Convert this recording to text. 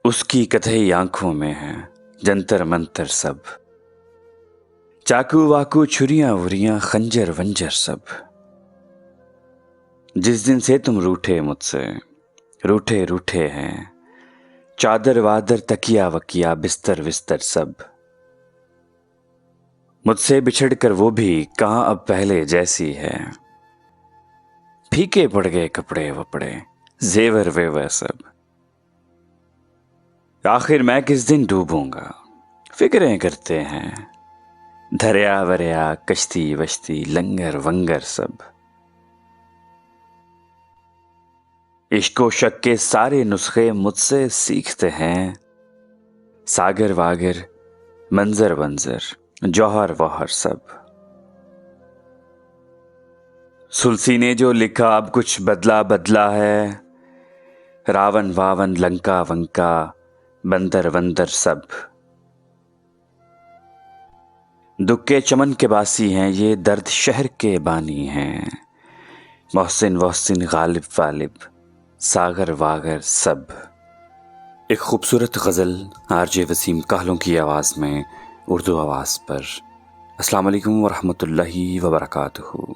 उसकी कथई आंखों में है जंतर मंतर सब, चाकू वाकू छुरियां वुरियां खंजर वंजर सब। जिस दिन से तुम रूठे मुझसे, रूठे रूठे हैं, चादर वादर तकिया वकिया बिस्तर विस्तर सब। मुझसे बिछड़ कर वो भी कहाँ अब पहले जैसी है, फीके पड़ गए कपड़े वपड़े जेवर वेवर सब। आखिर मैं किस दिन डूबूंगा फिक्रें करते हैं, धरिया वरिया कश्ती वश्ती लंगर वंगर सब। इश्को शक के सारे नुस्खे मुझसे सीखते हैं, सागर वागर मंजर वंजर जौहर वौहर सब। सुलसी ने जो लिखा अब कुछ बदला बदला है, रावण वावन लंका वंका बंदर वंदर सब। दुख के चमन के बासी हैं ये दर्द शहर के बानी हैं, मोहसिन वोहसिन गालिब वालिब सागर वागर सब। एक खूबसूरत गज़ल आरजे वसीम काहलों की आवाज़ में उर्दू आवाज़ पर। अस्सलाम वालेकुम वरहमतुल्लाहि वबरकातुहू।